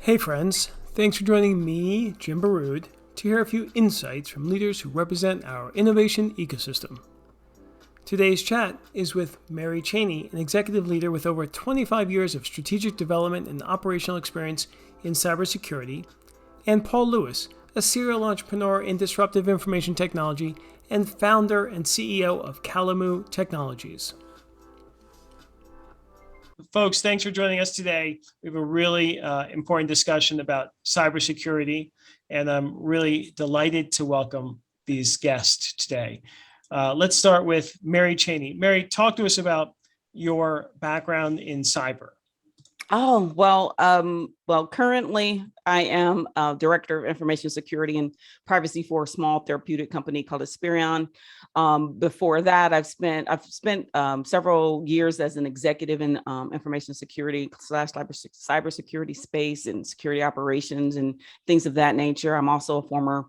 Hey friends, thanks for joining me, Jim Baroud, to hear a few insights from leaders who represent our innovation ecosystem. Today's chat is with Mary Chaney, an executive leader with over 25 years of strategic development and operational experience in cybersecurity, and Paul Lewis, a serial entrepreneur in disruptive information technology and founder and CEO of Calamu Technologies. Folks, thanks for joining us today. We have a really important discussion about cybersecurity, and I'm really delighted to welcome these guests today. Let's start with Mary Chaney. Mary, talk to us about your background in cyber. Currently I am Director of Information Security and Privacy for a small therapeutic company called Asperion. Before that, I've spent several years as an executive in information security / cybersecurity space and security operations and things of that nature. I'm also a former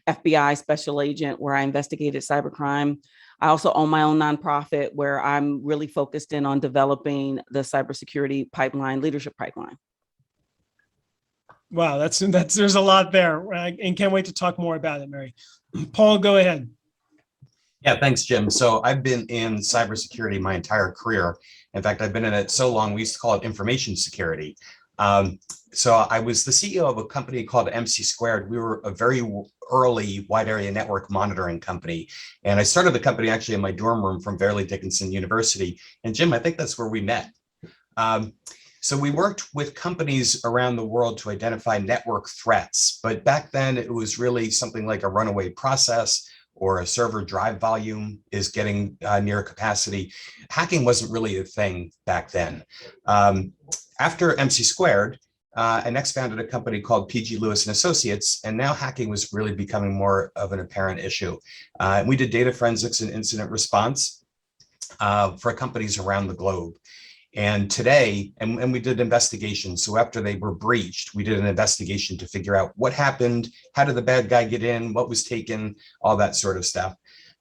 FBI special agent where I investigated cybercrime. I also own my own nonprofit where I'm really focused in on developing the cybersecurity pipeline, leadership pipeline. Wow, there's a lot there, and can't wait to talk more about it, Mary. Paul, go ahead. Yeah, thanks, Jim. So I've been in cybersecurity my entire career. In fact, I've been in it so long, we used to call it information security. So I was the CEO of a company called MC Squared. We were a very early wide area network monitoring company. And I started the company actually in my dorm room from Fairleigh Dickinson University. And Jim, I think that's where we met. So we worked with companies around the world to identify network threats. But back then it was really something like a runaway process or a server drive volume is getting near capacity. Hacking wasn't really a thing back then. After MC Squared, I next founded a company called PG Lewis and Associates, and now hacking was really becoming more of an apparent issue. We did data forensics and incident response for companies around the globe. And today, and we did investigations. So after they were breached, we did an investigation to figure out what happened, how did the bad guy get in, what was taken, all that sort of stuff.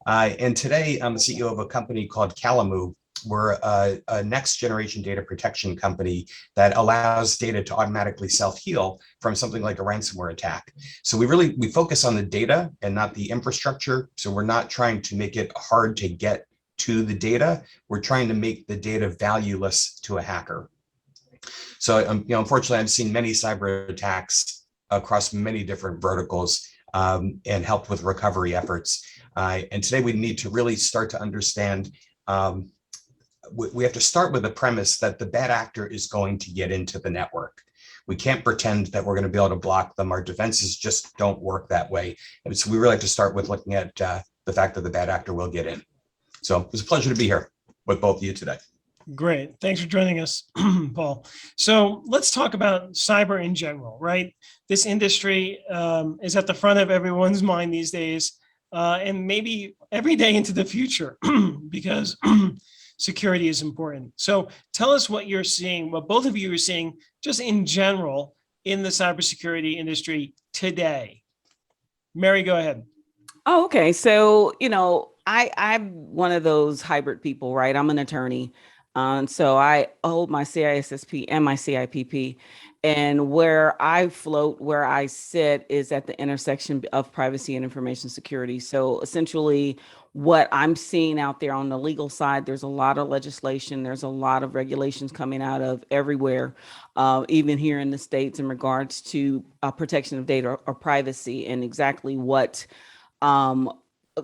And today, I'm the CEO of a company called Kalamoo. We're a next generation data protection company that allows data to automatically self-heal from something like a ransomware attack. So we focus on the data and not the infrastructure. So we're not trying to make it hard to get to the data. We're trying to make the data valueless to a hacker. So unfortunately, I've seen many cyber attacks across many different verticals and helped with recovery efforts. And today we need to really start to understand we have to start with the premise that the bad actor is going to get into the network. We can't pretend that we're going to be able to block them. Our defenses just don't work that way. And so we really have to start with looking at the fact that the bad actor will get in. So it was a pleasure to be here with both of you today. Great. Thanks for joining us, Paul. So let's talk about cyber in general, right? This industry is at the front of everyone's mind these days, and maybe every day into the future, because security is important. So tell us what you're seeing, what both of you are seeing just in general in the cybersecurity industry today. Mary, go ahead. Oh, okay. So, I'm one of those hybrid people, right? I'm an attorney. So I hold my CISSP and my CIPP. And where I float, where I sit is at the intersection of privacy and information security. So essentially, what I'm seeing out there on the legal side, there's a lot of legislation, there's a lot of regulations coming out of everywhere, even here in the States in regards to protection of data or privacy and exactly what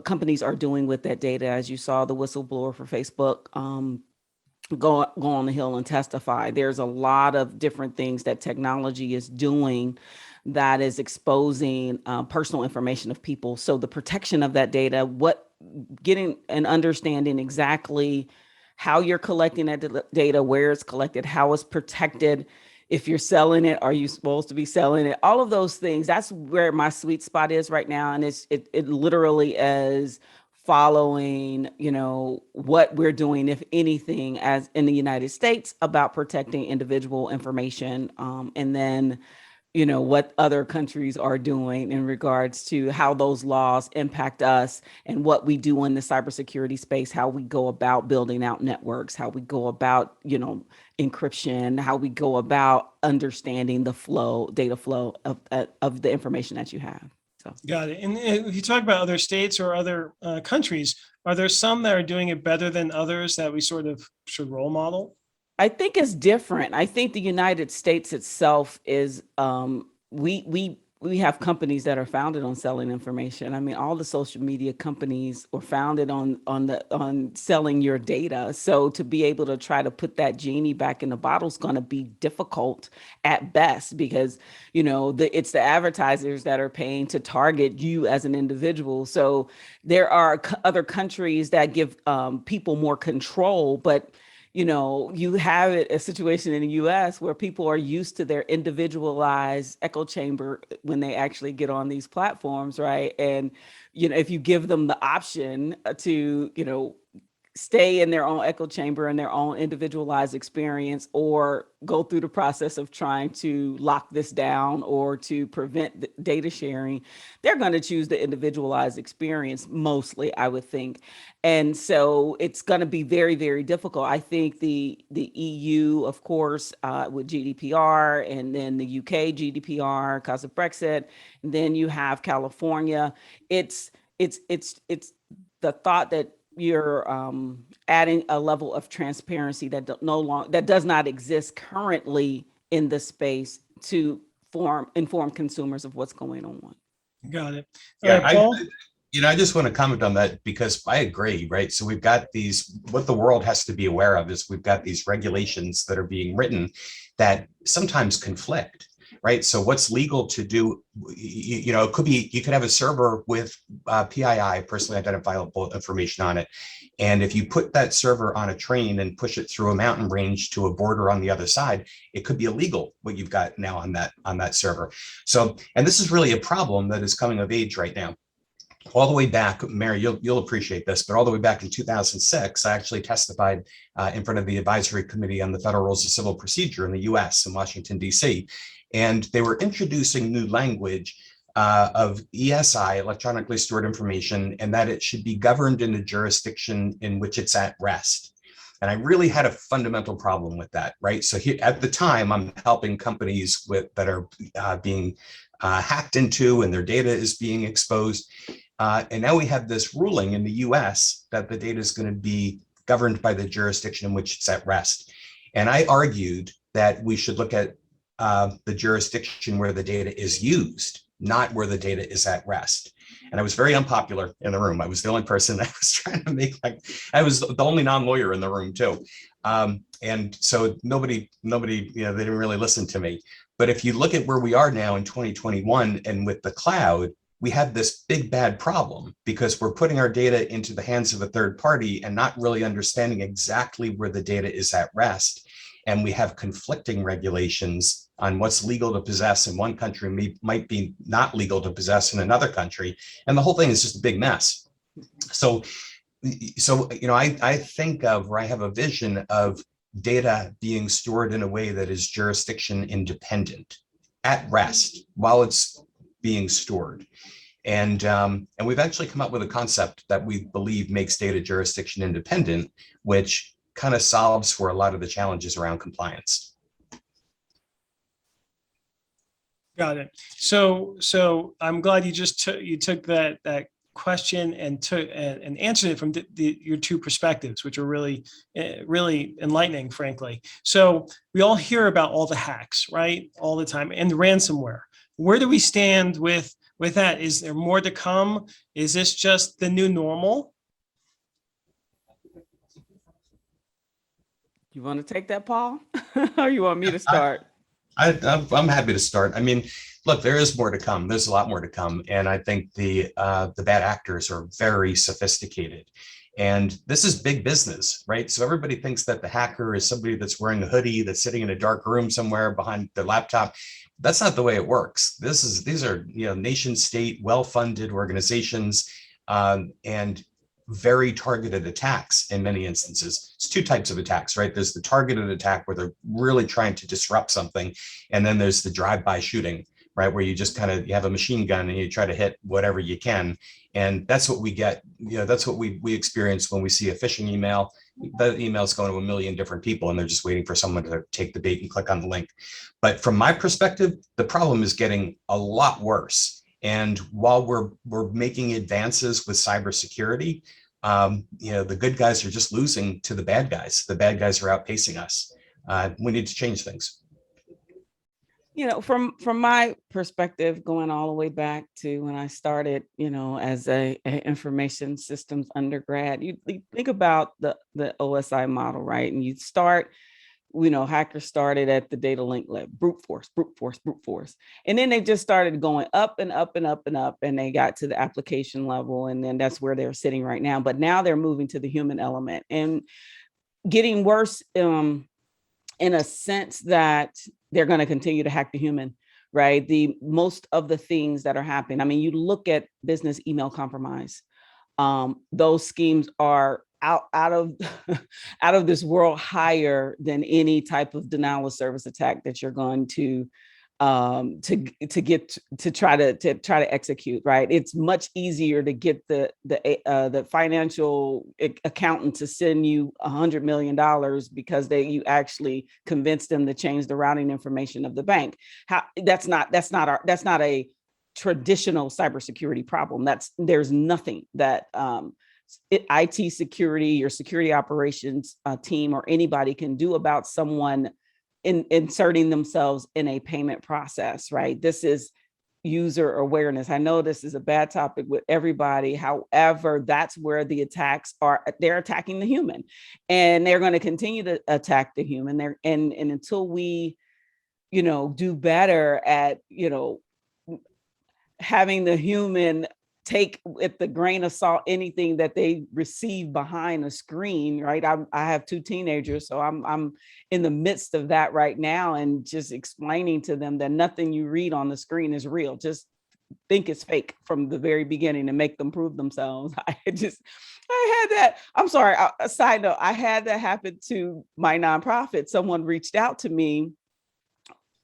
companies are doing with that data. As you saw, the whistleblower for Facebook go on the Hill and testify. There's a lot of different things that technology is doing that is exposing personal information of people. So the protection of that data, getting and understanding exactly how you're collecting that data, where it's collected, how it's protected. If you're selling it, are you supposed to be selling it? All of those things, that's where my sweet spot is right now. And it literally is following, what we're doing, if anything, as in the United States about protecting individual information. And then what other countries are doing in regards to how those laws impact us and what we do in the cybersecurity space, how we go about building out networks, how we go about, encryption, how we go about understanding the data flow of the information that you have. So. Got it. And if you talk about other states or other countries, are there some that are doing it better than others that we sort of should role model? I think it's different. I think the United States itself is we have companies that are founded on selling information. I mean, all the social media companies were founded on selling your data. So to be able to try to put that genie back in the bottle is going to be difficult at best, because it's the advertisers that are paying to target you as an individual. So there are other countries that give people more control, but you have a situation in the US where people are used to their individualized echo chamber when they actually get on these platforms, right? And, if you give them the option to, stay in their own echo chamber and their own individualized experience, or go through the process of trying to lock this down or to prevent data sharing, they're going to choose the individualized experience mostly, I would think. And so it's going to be very, very difficult. I think the EU, of course, with GDPR, and then the UK GDPR because of Brexit, and then you have California. It's the thought that you're adding a level of transparency that does not exist currently in the space to inform consumers of what's going on. Got it. Yeah, Paul? I just want to comment on that, because I agree, right? So we've got what the world has to be aware of is we've got these regulations that are being written that sometimes conflict, right? So what's legal to do, it could be, you could have a server with PII, personally identifiable information on it. And if you put that server on a train and push it through a mountain range to a border on the other side, it could be illegal what you've got now on that server. So, and this is really a problem that is coming of age right now. All the way back, Mary, you'll appreciate this, but all the way back in 2006, I actually testified in front of the Advisory Committee on the Federal Rules of Civil Procedure in the US in Washington, DC. And they were introducing new language of ESI, electronically stored information, and that it should be governed in a jurisdiction in which it's at rest. And I really had a fundamental problem with that, right? So here, at the time, I'm helping companies that are being hacked into, and their data is being exposed. And now we have this ruling in the US that the data is going to be governed by the jurisdiction in which it's at rest. And I argued that we should look at the jurisdiction where the data is used, not where the data is at rest. And I was very unpopular in the room. I was the only person that was trying to I was the only non-lawyer in the room too. And so nobody, they didn't really listen to me. But if you look at where we are now in 2021 and with the cloud, we have this big bad problem, because we're putting our data into the hands of a third party and not really understanding exactly where the data is at rest. And we have conflicting regulations on what's legal to possess in one country might be not legal to possess in another country. And the whole thing is just a big mess. So I think of, or I have a vision of data being stored in a way that is jurisdiction independent, at rest, while it's being stored. And we've actually come up with a concept that we believe makes data jurisdiction independent, which kind of solves for a lot of the challenges around compliance. Got it. So I'm glad you just took that question and answered it from your two perspectives, which are really enlightening, frankly. So we all hear about all the hacks, right, all the time, and the ransomware. Where do we stand with that? Is there more to come? Is this just the new normal? You want to take that, Paul? Or you want me to start? I'm happy to start. I mean, look, there is more to come. There's a lot more to come. And I think the bad actors are very sophisticated. And this is big business, right? So everybody thinks that the hacker is somebody that's wearing a hoodie, that's sitting in a dark room somewhere behind their laptop. That's not the way it works. These are nation state, well-funded organizations. And very targeted attacks in many instances. It's two types of attacks, right? There's the targeted attack where they're really trying to disrupt something. And then there's the drive-by shooting, right? Where you just you have a machine gun and you try to hit whatever you can. And that's what we get, that's what we experience when we see a phishing email. The email's going to a million different people and they're just waiting for someone to take the bait and click on the link. But from my perspective, the problem is getting a lot worse. And while we're making advances with cybersecurity, the good guys are just losing to the bad guys. The bad guys are outpacing us. We need to change things. From my perspective, going all the way back to when I started, as a information systems undergrad, you think about the OSI model, right? And you start, hackers started at the data link level, brute force. And then they just started going up and up and up and up, and they got to the application level. And then that's where they're sitting right now. But now they're moving to the human element and getting worse in a sense that they're going to continue to hack the human, right? Most of the things that are happening. I mean, you look at business email compromise. Those schemes are out of out of this world higher than any type of denial of service attack that you're going to try to execute, right? It's much easier to get the financial accountant to send you $100 million because you actually convinced them to change the routing information of the bank. That's not a traditional cybersecurity problem. There's nothing that IT security, your security operations team, or anybody can do about someone inserting themselves in a payment process, right? This is user awareness. I know this is a bad topic with everybody. However, that's where the attacks are. They're attacking the human, and they're going to continue to attack the human. And until we, do better at, having the human take with the grain of salt anything that they receive behind a screen, right? I have two teenagers, so I'm in the midst of that right now, and just explaining to them that nothing you read on the screen is real. Just think it's fake from the very beginning and make them prove themselves. I had that. I'm sorry. A side note, I had that happen to my nonprofit. Someone reached out to me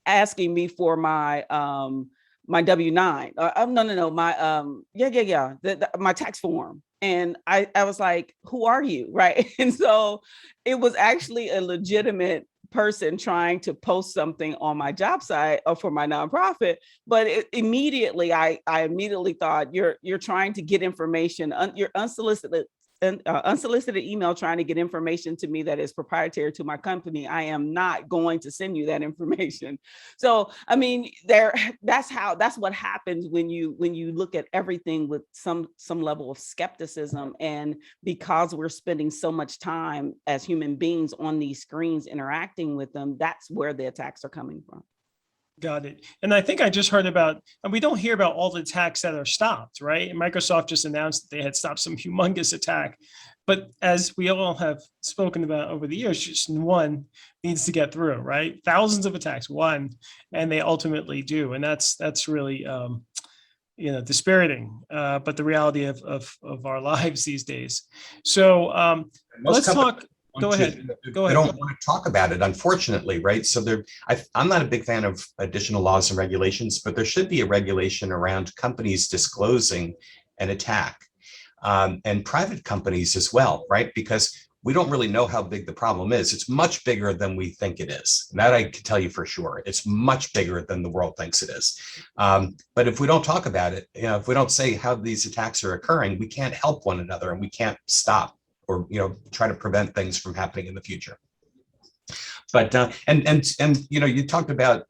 asking me for my my W-9. No, my tax form. And I was like, who are you? Right. And so it was actually a legitimate person trying to post something on my job site or for my nonprofit. But I immediately thought you're trying to get information, you're unsolicited email trying to get information to me that is proprietary to my company. I am not going to send you that information. So, I mean, that's what happens when you look at everything with some level of skepticism. And because we're spending so much time as human beings on these screens interacting with them, that's where the attacks are coming from. Got it. And I think I just heard about, and we don't hear about all the attacks that are stopped, right? And Microsoft just announced that they had stopped some humongous attack. But as we all have spoken about over the years, just one needs to get through, right? Thousands of attacks, one, and they ultimately do. And that's really, dispiriting, but the reality of our lives these days. So let's talk. Go ahead. They don't want to talk about it, unfortunately, right? So I'm not a big fan of additional laws and regulations, but there should be a regulation around companies disclosing an attack, and private companies as well, right? Because we don't really know how big the problem is. It's much bigger than we think it is. That I can tell you for sure. It's much bigger than the world thinks it is. But if we don't talk about it, if we don't say how these attacks are occurring, we can't help one another, and we can't stop or try to prevent things from happening in the future. But you talked about,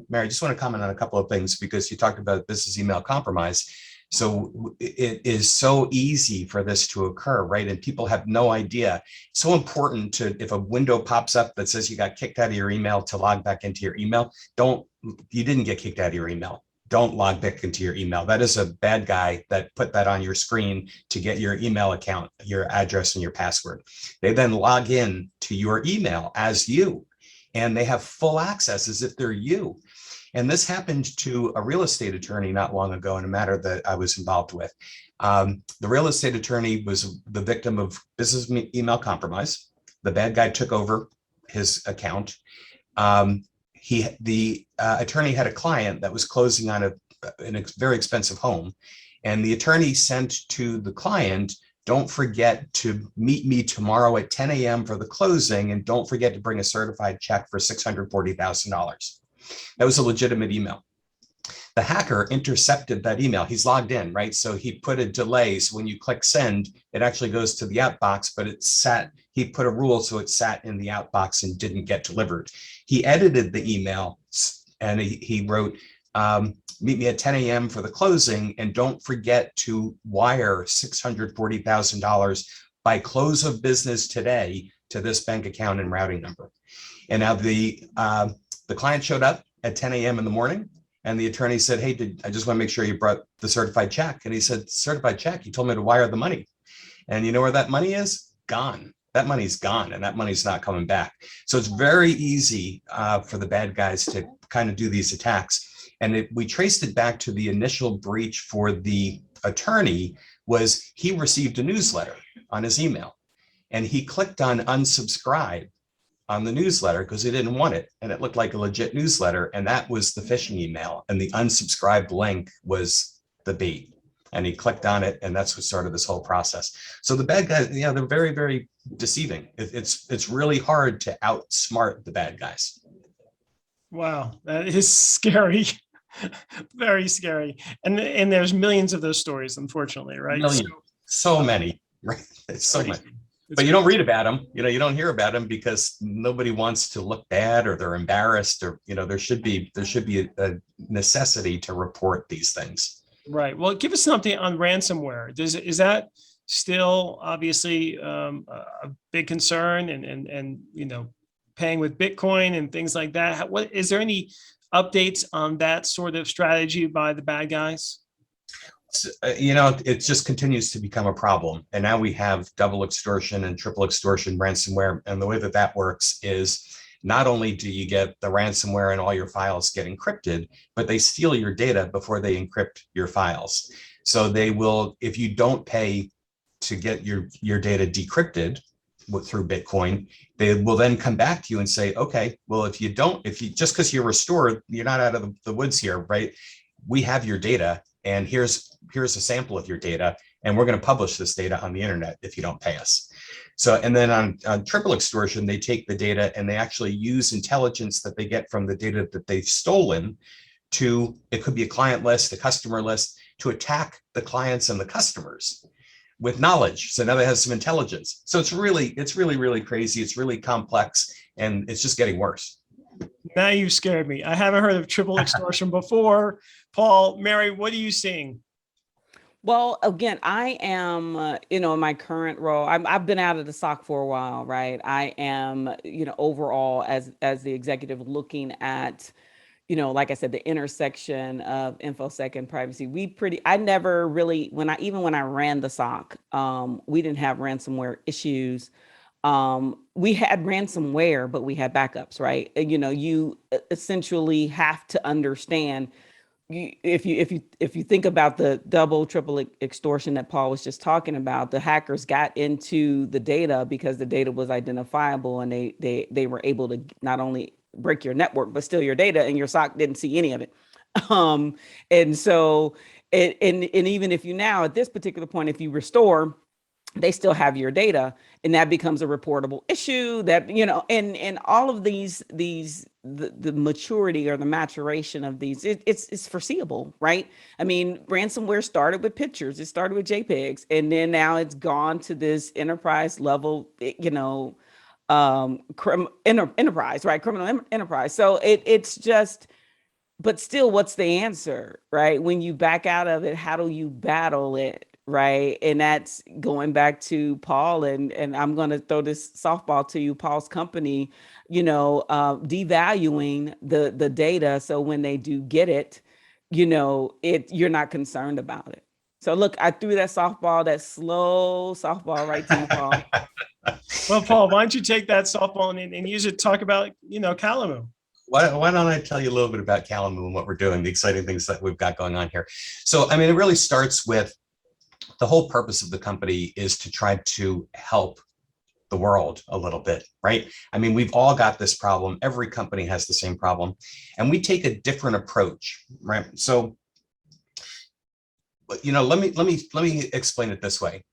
Mary, I just want to comment on a couple of things, because you talked about business email compromise. So it is so easy for this to occur, right? And people have no idea. It's so important to, if a window pops up that says you got kicked out of your email, to log back into your email. You didn't get kicked out of your email. Don't log back into your email. That is a bad guy that put that on your screen to get your email account, your address, and your password. They then log in to your email as you. and they have full access as if they're you. And this happened to a real estate attorney not long ago in a matter that I was involved with. The real estate attorney was the victim of business email compromise. The bad guy took over his account. The attorney had a client that was closing on a very expensive home, and the attorney sent to the client, "Don't forget to meet me tomorrow at 10 a.m. for the closing, and don't forget to bring a certified check for $640,000. That was a legitimate email. The hacker intercepted that email. He's logged in, right? So he put a delay. So when you click send, it actually goes to the outbox, but he put a rule so it sat in the outbox and didn't get delivered. He edited the email and he wrote, "Meet me at 10 a.m. for the closing, and don't forget to wire $640,000 by close of business today to this bank account and routing number." And now the client showed up at 10 a.m. in the morning, and the attorney said, "Hey, I just want to make sure you brought the certified check." And he said, "Certified check? You told me to wire the money." And you know where that money is? Gone. That money's gone, and that money's not coming back. So it's very easy for the bad guys to kind of do these attacks. And we traced it back to the initial breach for the attorney. Was he received a newsletter on his email, and he clicked on unsubscribe on the newsletter because he didn't want it, and it looked like a legit newsletter, and that was the phishing email, and the unsubscribed link was the bait, and he clicked on it, and that's what started this whole process. So the bad guys, they're very, very deceiving. It's really hard to outsmart the bad guys. Wow, that is scary. Very scary. And there's millions of those stories, unfortunately, right? So many, right? It's so many. But you don't read about them, you don't hear about them because nobody wants to look bad, or they're embarrassed, or, there should be a necessity to report these things. Right. Well, give us something on ransomware. Is that still obviously a big concern, and paying with Bitcoin and things like that? Is there any updates on that sort of strategy by the bad guys? It just continues to become a problem. And now we have double extortion and triple extortion ransomware. And the way that works is not only do you get the ransomware and all your files get encrypted, but they steal your data before they encrypt your files. So they will, if you don't pay to get your data decrypted through Bitcoin, they will then come back to you and say, "Okay, well, if you just because you're restored, you're not out of the woods here, right? We have your data, and here's a sample of your data, and we're going to publish this data on the internet if you don't pay us." So, and then on triple extortion, they take the data and they actually use intelligence that they get from the data that they've stolen it could be a client list, a customer list, to attack the clients and the customers with knowledge. So now they have some intelligence. So it's really, really crazy. It's really complex, and it's just getting worse. Now you scared me. I haven't heard of triple extortion before. Paul, Mary, what are you seeing? Well, again, I am, in my current role, I've been out of the SOC for a while, right? I am, overall as the executive looking at, like I said, the intersection of InfoSec and privacy. I never really, when I ran the SOC, we didn't have ransomware issues. We had ransomware, but we had backups, right? You essentially have to understand, if you think about the double, triple extortion that Paul was just talking about, the hackers got into the data because the data was identifiable, and they were able to not only break your network but steal your data, and your SOC didn't see any of it. And so, and even if you now at this particular point, if you restore, they still have your data, and that becomes a reportable issue. That and all of these the maturity or the maturation of these, it's foreseeable, right? I mean, ransomware started with pictures, it started with JPEGs, and then now it's gone to this enterprise level, enterprise, right? Criminal enterprise. So it's just, but still, what's the answer, right? When you back out of it, how do you battle it? Right. And that's going back to Paul, and I'm going to throw this softball to you, Paul's company, devaluing the data. So when they do get it, you're not concerned about it. So look, I threw that softball, that slow softball right to you, Paul. Well, Paul, why don't you take that softball and use it to talk about, Kalamoo? Why don't I tell you a little bit about Calamu and what we're doing, the exciting things that we've got going on here. So, I mean, it really starts with the whole purpose of the company is to try to help the world a little bit, right? I mean, we've all got this problem. Every company has the same problem, and we take a different approach, right? So, let me explain it this way.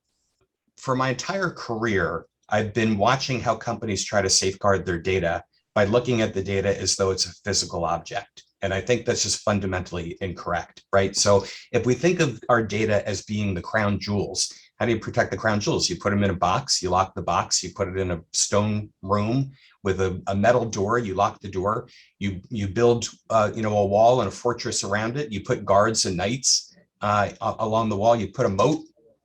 For my entire career, I've been watching how companies try to safeguard their data by looking at the data as though it's a physical object. And I think that's just fundamentally incorrect, right? So if we think of our data as being the crown jewels, how do you protect the crown jewels? You put them in a box, you lock the box, you put it in a stone room with a metal door, you lock the door, you build a wall and a fortress around it, you put guards and knights along the wall, you put a moat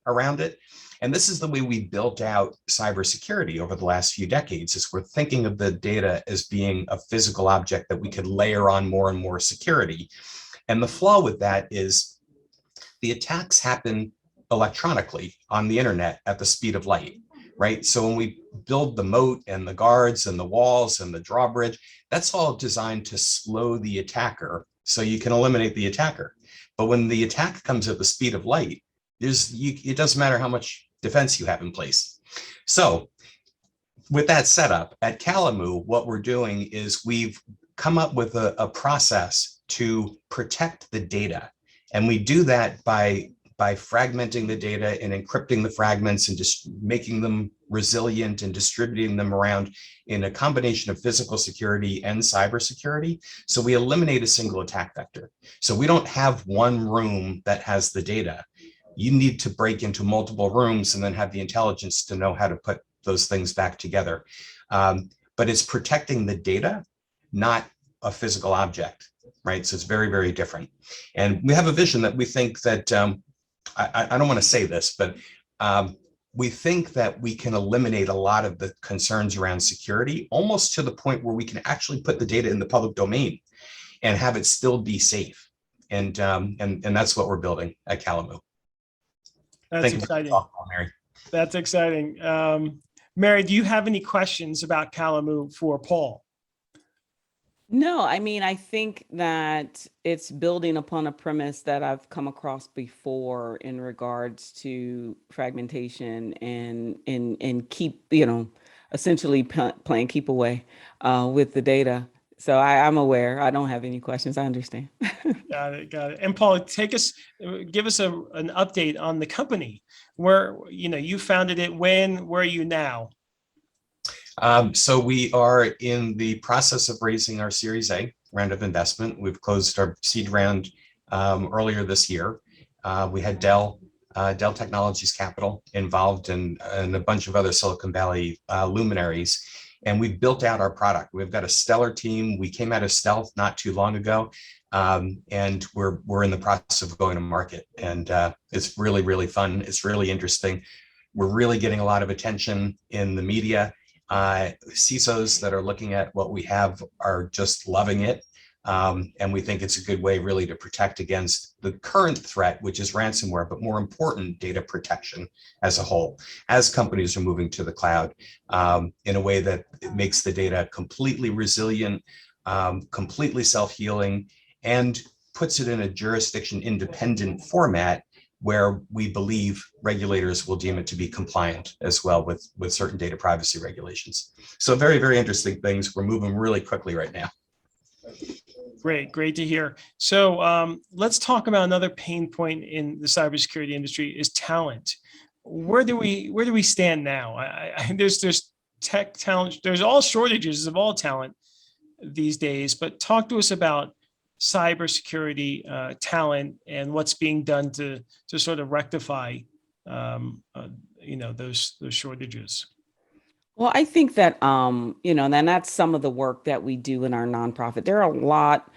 around it. And this is the way we built out cybersecurity over the last few decades, is we're thinking of the data as being a physical object that we could layer on more and more security. And the flaw with that is the attacks happen electronically on the internet at the speed of light, right? So when we build the moat and the guards and the walls and the drawbridge, that's all designed to slow the attacker so you can eliminate the attacker. But when the attack comes at the speed of light, it doesn't matter how much defense you have in place. So with that setup at Kalamoo, what we're doing is we've come up with a process to protect the data. And we do that by fragmenting the data and encrypting the fragments and just making them resilient and distributing them around in a combination of physical security and cybersecurity. So we eliminate a single attack vector. So we don't have one room that has the data. You need to break into multiple rooms and then have the intelligence to know how to put those things back together. But it's protecting the data, not a physical object, right? So it's very, very different. And we have a vision that we think that, I don't want to say this, but we think that we can eliminate a lot of the concerns around security, almost to the point where we can actually put the data in the public domain and have it still be safe. And that's what we're building at Kalamoo. That's exciting. Mary. That's exciting. Mary, do you have any questions about Kalamoo for Paul? No, I mean, I think that it's building upon a premise that I've come across before in regards to fragmentation and keep, essentially playing keep away with the data. So I'm aware. I don't have any questions. I understand. Got it. And Paul, give us an update on the company. Where, you founded it when, where are you now? So we are in the process of raising our Series A round of investment. We've closed our seed round earlier this year. We had Dell Technologies Capital involved and a bunch of other Silicon Valley luminaries. And we've built out our product. We've got a stellar team. We came out of stealth not too long ago. And we're in the process of going to market. And it's really, really fun. It's really interesting. We're really getting a lot of attention in the media. CISOs that are looking at what we have are just loving it. And we think it's a good way really to protect against the current threat, which is ransomware, but more important, data protection as a whole, as companies are moving to the cloud in a way that it makes the data completely resilient, completely self-healing, and puts it in a jurisdiction independent format where we believe regulators will deem it to be compliant as well with certain data privacy regulations. So very, very interesting things. We're moving really quickly right now. Great to hear. So let's talk about another pain point in the cybersecurity industry is talent. Where do we stand now? There's tech talent. There's all shortages of all talent these days. But talk to us about cybersecurity talent and what's being done to sort of rectify those shortages. Well, I think that, and that's some of the work that we do in our nonprofit. There are a lot.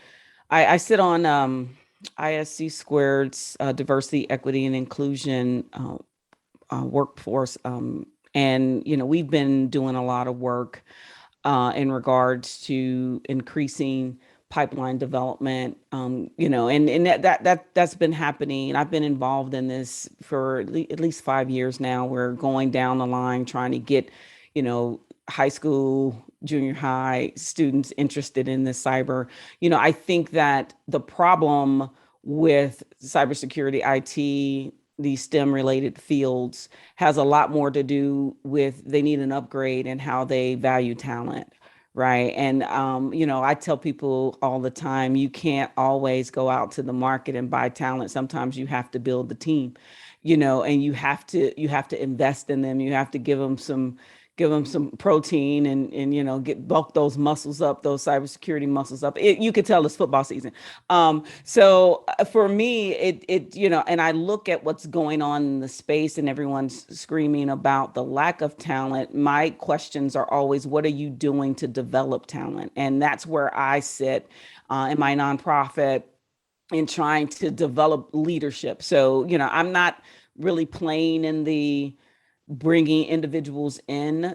I sit on ISC Squared's diversity, equity, and inclusion workforce. And, we've been doing a lot of work in regards to increasing pipeline development, and that's been happening. I've been involved in this for at least 5 years now. We're going down the line trying to get, high school, junior high students interested in this cyber. I think that the problem with cybersecurity, IT, these STEM related fields has a lot more to do with they need an upgrade in how they value talent. Right. And, I tell people all the time, you can't always go out to the market and buy talent. Sometimes you have to build the team, and you have to invest in them. You have to give them some protein and get bulk those muscles up, those cybersecurity muscles up. You could tell it's football season. So for me, and I look at what's going on in the space and everyone's screaming about the lack of talent. My questions are always, what are you doing to develop talent? And that's where I sit in my nonprofit in trying to develop leadership. So, I'm not really playing in the bringing individuals in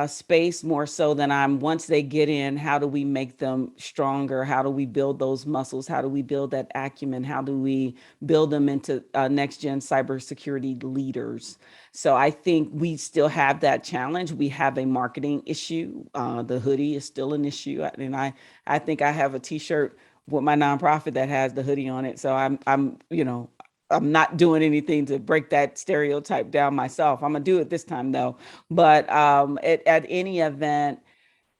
space more so than once they get in, how do we make them stronger? How do we build those muscles? How do we build that acumen? How do we build them into next gen cybersecurity leaders? So I think we still have that challenge. We have a marketing issue. The hoodie is still an issue. And I think I have a t-shirt with my nonprofit that has the hoodie on it. So I'm not doing anything to break that stereotype down myself. I'm gonna do it this time though. But at any event,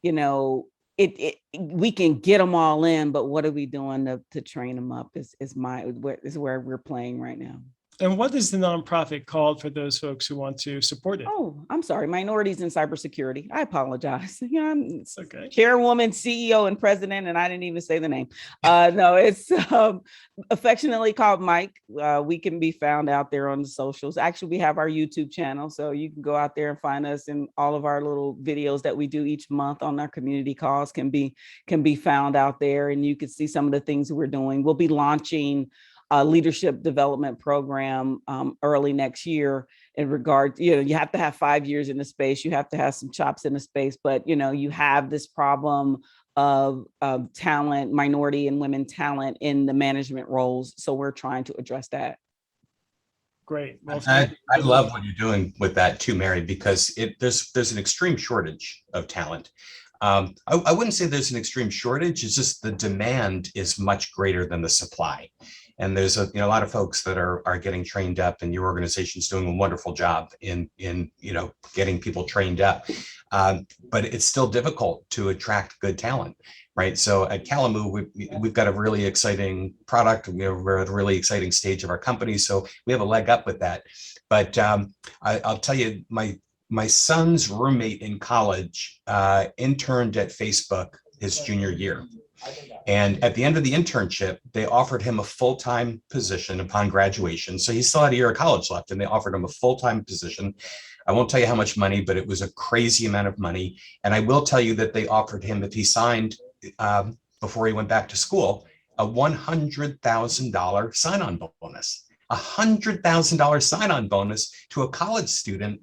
we can get them all in, but what are we doing to train them up is where we're playing right now. And what is the nonprofit called for those folks who want to support it? Oh, I'm sorry. Minorities in Cybersecurity. I apologize. I'm okay. Chairwoman, CEO, and president, and I didn't even say the name. No, it's affectionately called Mike. We can be found out there on the socials. Actually, we have our YouTube channel, so you can go out there and find us, and all of our little videos that we do each month on our community calls can be found out there, and you can see some of the things we're doing. We'll be launching leadership development program early next year in regard, you have to have 5 years in the space, you have to have some chops in the space, but you have this problem of talent, minority and women talent in the management roles. So we're trying to address that. Great. Well, I love what you're doing with that too, Mary, because there's an extreme shortage of talent. I wouldn't say there's an extreme shortage. It's just the demand is much greater than the supply. And there's a lot of folks that are getting trained up, and your organization's doing a wonderful job in getting people trained up. But it's still difficult to attract good talent, right? So at Kalamoo, we've got a really exciting product. We're at a really exciting stage of our company, so we have a leg up with that. But I'll tell you, my son's roommate in college interned at Facebook his junior year. And at the end of the internship, they offered him a full-time position upon graduation. So he still had a year of college left, and they offered him a full-time position. I won't tell you how much money, but it was a crazy amount of money. And I will tell you that they offered him, if he signed before he went back to school, a $100,000 sign-on bonus. $100,000 sign-on bonus to a college student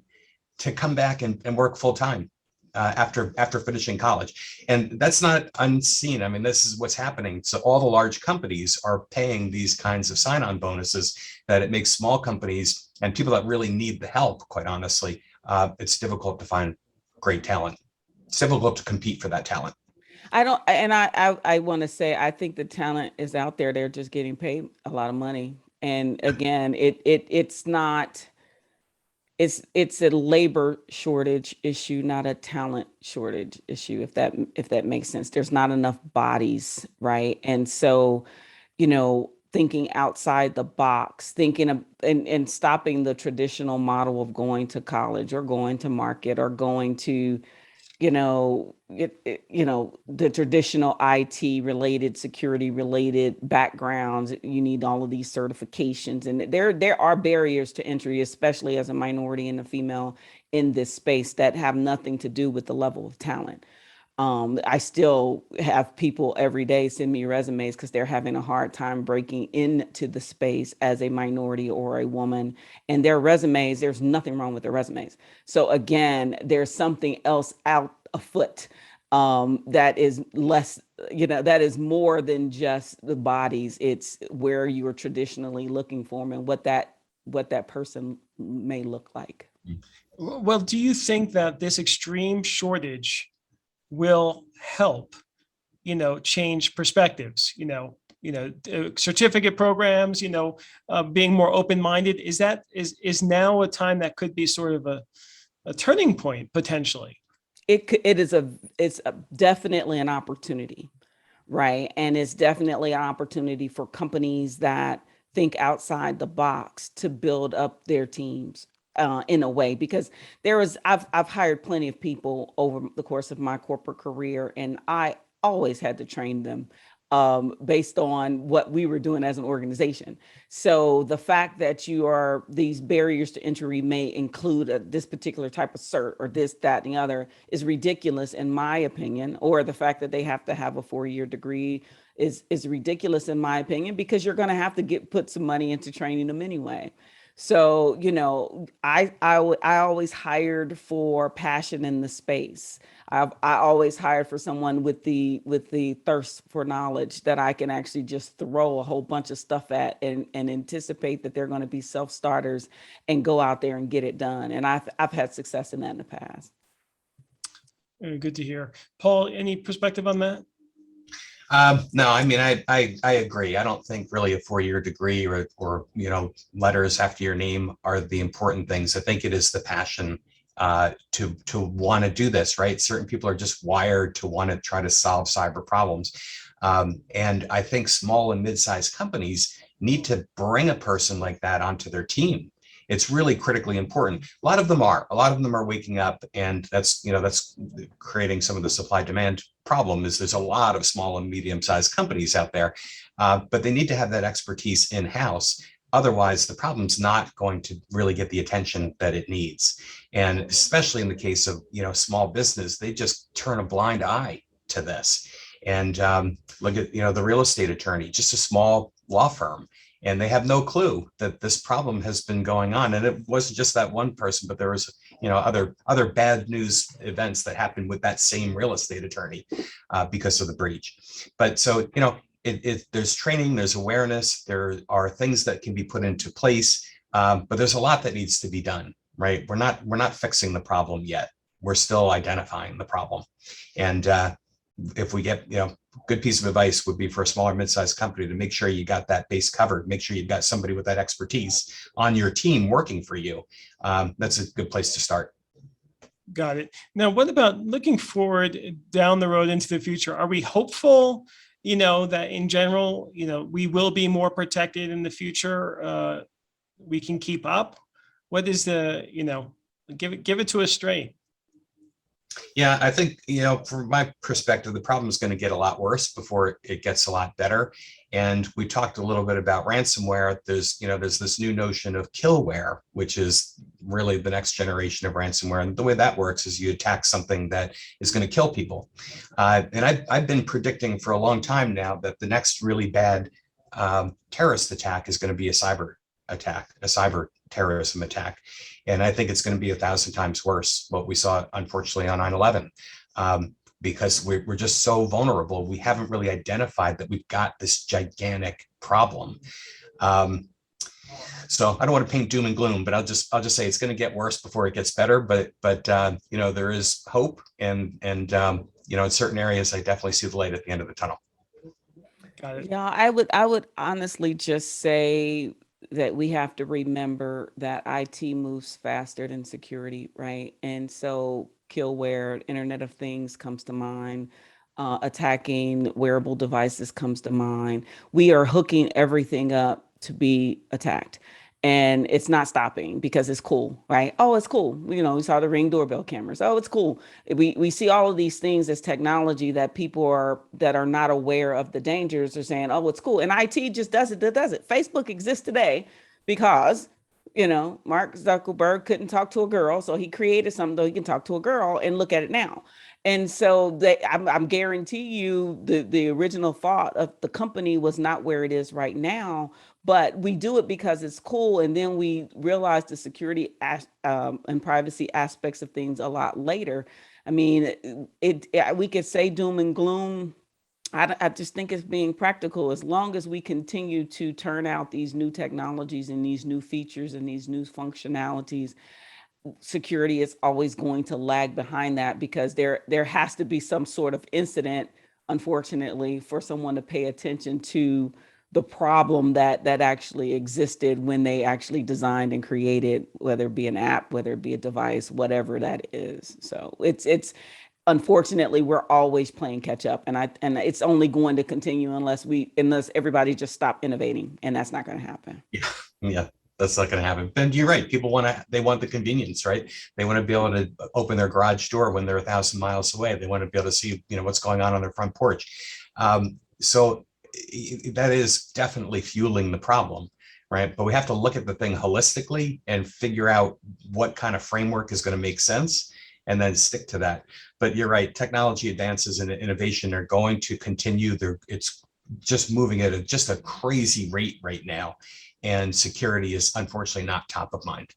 to come back and work full-time. After finishing college. And that's not unseen. I mean, this is what's happening. So all the large companies are paying these kinds of sign-on bonuses that it makes small companies and people that really need the help, quite honestly, it's difficult to find great talent. It's difficult to compete for that talent. I want to say, I think the talent is out there. They're just getting paid a lot of money. And again, it's not, it's a labor shortage issue, not a talent shortage issue, if that makes sense. There's not enough bodies, right? And so, thinking outside the box, thinking of and stopping the traditional model of going to college or going to market or going to the traditional IT related, security related backgrounds. You need all of these certifications, and there are barriers to entry, especially as a minority and a female in this space, that have nothing to do with the level of talent. I still have people every day send me resumes because they're having a hard time breaking into the space as a minority or a woman, and their resumes, there's nothing wrong with their resumes. So again, there's something else out afoot that is less, that is more than just the bodies. It's where you are traditionally looking for them and what that person may look like. Well, do you think that this extreme shortage will help, change perspectives, certificate programs, being more open-minded? Is now a time that could be sort of a turning point potentially? It's definitely an opportunity, right? And it's definitely an opportunity for companies that think outside the box to build up their teams in a way, because I've hired plenty of people over the course of my corporate career, and I always had to train them based on what we were doing as an organization. So the fact that these barriers to entry may include this particular type of cert or this, that, and the other is ridiculous in my opinion, or the fact that they have to have a 4-year degree is ridiculous in my opinion, because you're going to have to put some money into training them anyway. So, I always hired for passion in the space. I always hired for someone with the thirst for knowledge that I can actually just throw a whole bunch of stuff at and anticipate that they're going to be self-starters and go out there and get it done. And I've had success in that in the past. Good to hear. Paul, any perspective on that? No, I mean, I agree. I don't think really a 4-year degree or letters after your name are the important things. I think it is the passion to want to do this, right? Certain people are just wired to want to try to solve cyber problems. And I think small and mid-sized companies need to bring a person like that onto their team. It's really critically important. A lot of them are waking up, and that's creating some of the supply demand problem. Is there's a lot of small and medium-sized companies out there, but they need to have that expertise in-house. Otherwise, the problem's not going to really get the attention that it needs. And especially in the case of small business, they just turn a blind eye to this. And look at the real estate attorney, just a small law firm. And they have no clue that this problem has been going on. And it wasn't just that one person, but there was, other bad news events that happened with that same real estate attorney because of the breach. But so, there's training, there's awareness, there are things that can be put into place, but there's a lot that needs to be done, right? We're not fixing the problem yet. We're still identifying the problem. And if we get, good piece of advice would be for a smaller mid-sized company to make sure you got that base covered, make sure you've got somebody with that expertise on your team working for you. That's a good place to start. Got it. Now, what about looking forward down the road into the future? Are we hopeful, that in general, we will be more protected in the future? We can keep up? What is the, give it to us straight. Yeah, I think, from my perspective, the problem is going to get a lot worse before it gets a lot better. And we talked a little bit about ransomware. There's this new notion of killware, which is really the next generation of ransomware. And the way that works is you attack something that is going to kill people. And I've been predicting for a long time now that the next really bad terrorist attack is going to be a cyber attack, a cyber terrorism attack. And I think it's going to be 1,000 times worse what we saw, unfortunately, on 9/11, because we're just so vulnerable. We haven't really identified that we've got this gigantic problem. So I don't want to paint doom and gloom, but I'll just say it's going to get worse before it gets better. But there is hope, and in certain areas, I definitely see the light at the end of the tunnel. Got it. Yeah, I would honestly just say that we have to remember that IT moves faster than security, right? And so killware, Internet of Things comes to mind, attacking wearable devices comes to mind. We are hooking everything up to be attacked. And it's not stopping because it's cool, right? Oh, it's cool. We saw the Ring doorbell cameras. Oh, it's cool. We see all of these things as technology that people that are not aware of the dangers are saying, oh, it's cool. And IT just does it. Facebook exists today because, Mark Zuckerberg couldn't talk to a girl. So he created something so he can talk to a girl, and look at it now. And so I'm guarantee you the original thought of the company was not where it is right now, but we do it because it's cool. And then we realize the security and privacy aspects of things a lot later. I mean, we could say doom and gloom. I just think it's being practical. As long as we continue to turn out these new technologies and these new features and these new functionalities, security is always going to lag behind that, because there has to be some sort of incident, unfortunately, for someone to pay attention to the problem that actually existed when they actually designed and created, whether it be an app, whether it be a device, whatever that is. So it's unfortunately, we're always playing catch up, and it's only going to continue unless everybody just stop innovating, and that's not going to happen. Yeah, that's not going to happen. And you're right. People they want the convenience, right? They want to be able to open their garage door when they're 1,000 miles away. They want to be able to see, what's going on their front porch. So that is definitely fueling the problem, right? But we have to look at the thing holistically and figure out what kind of framework is going to make sense, and then stick to that. But you're right, technology advances and innovation are going to continue. It's just moving at just a crazy rate right now. And security is unfortunately not top of mind.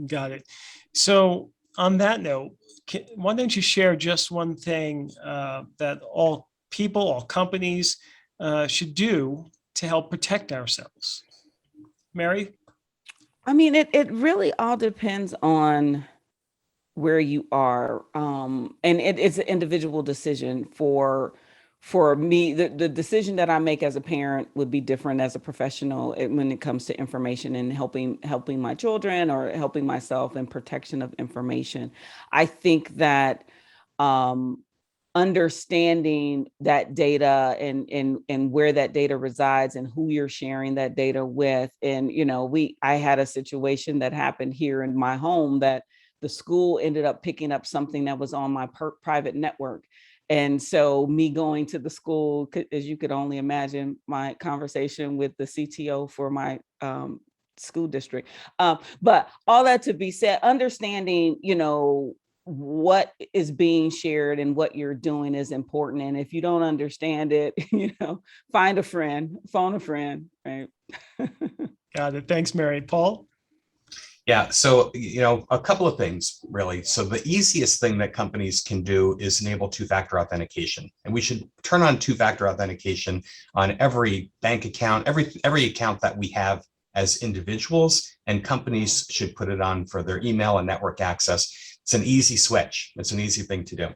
Got it. So on that note, why don't you share just one thing that all people, all companies should do to help protect ourselves? Mary? I mean, it really all depends on where you are. And it's an individual decision. For me, the decision that I make as a parent would be different as a professional when it comes to information and helping my children or helping myself in protection of information. I think that understanding that data and where that data resides and who you're sharing that data with. And, I had a situation that happened here in my home that the school ended up picking up something that was on my private network. And so me going to the school, as you could only imagine, my conversation with the CTO for my school district. But all that to be said, understanding, what is being shared and what you're doing is important. And if you don't understand it, find a friend, phone a friend, right? Got it. Thanks, Mary. Paul? Yeah, so, a couple of things, really. So the easiest thing that companies can do is enable two-factor authentication. And we should turn on two-factor authentication on every bank account, every account that we have as individuals, and companies should put it on for their email and network access. It's an easy switch. It's an easy thing to do.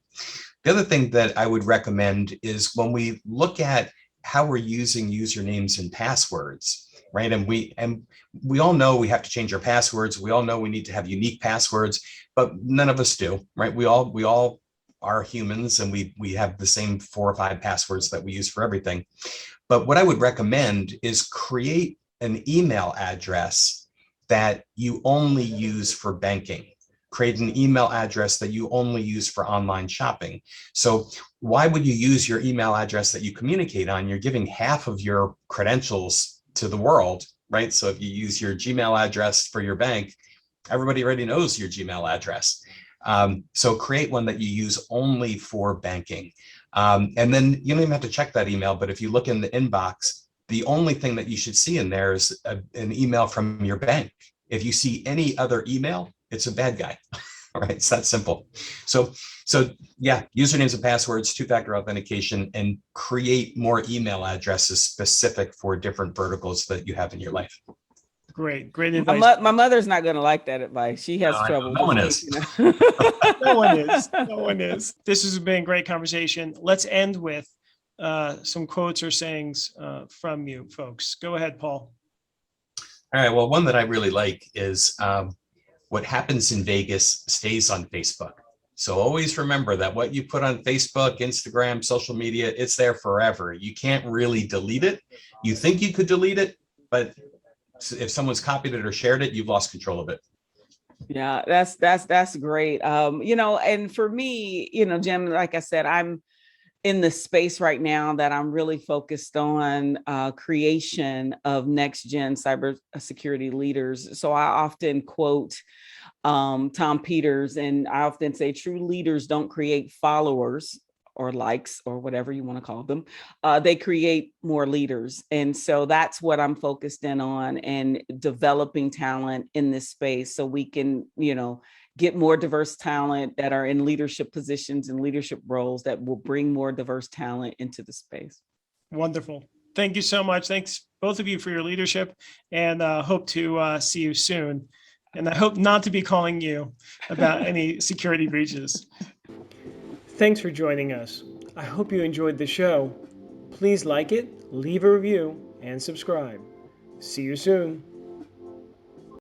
The other thing that I would recommend is when we look at how we're using usernames and passwords, right? And we all know we have to change our passwords. We all know we need to have unique passwords, but none of us do, right? We all are humans, and we have the same 4 or 5 passwords that we use for everything. But what I would recommend is create an email address that you only use for banking. Create an email address that you only use for online shopping. So why would you use your email address that you communicate on? You're giving half of your credentials to the world, right? So if you use your Gmail address for your bank, everybody already knows your Gmail address. So create one that you use only for banking. And then you don't even have to check that email, but if you look in the inbox, the only thing that you should see in there is an email from your bank. If you see any other email, it's a bad guy, right? It's that simple. So yeah, usernames and passwords, two-factor authentication, and create more email addresses specific for different verticals that you have in your life. Great advice. My mother's not going to like that advice. She has trouble. No one is. No one is. This has been a great conversation. Let's end with some quotes or sayings from you folks. Go ahead, Paul. All right. Well, one that I really like is what happens in Vegas stays on Facebook. So always remember that what you put on Facebook, Instagram, social media, it's there forever. You can't really delete it. You think you could delete it, but if someone's copied it or shared it, you've lost control of it. Yeah, that's great. And for me, Jim, like I said, I'm in the space right now that I'm really focused on creation of next gen cybersecurity leaders. So I often quote Tom Peters, and I often say true leaders don't create followers or likes or whatever you want to call them. They create more leaders. And so that's what I'm focused in on, and developing talent in this space so we can, get more diverse talent that are in leadership positions and leadership roles that will bring more diverse talent into the space. Wonderful. Thank you so much. Thanks both of you for your leadership, and hope to see you soon. And I hope not to be calling you about any security breaches. Thanks for joining us. I hope you enjoyed the show. Please like it, leave a review, and subscribe. See you soon.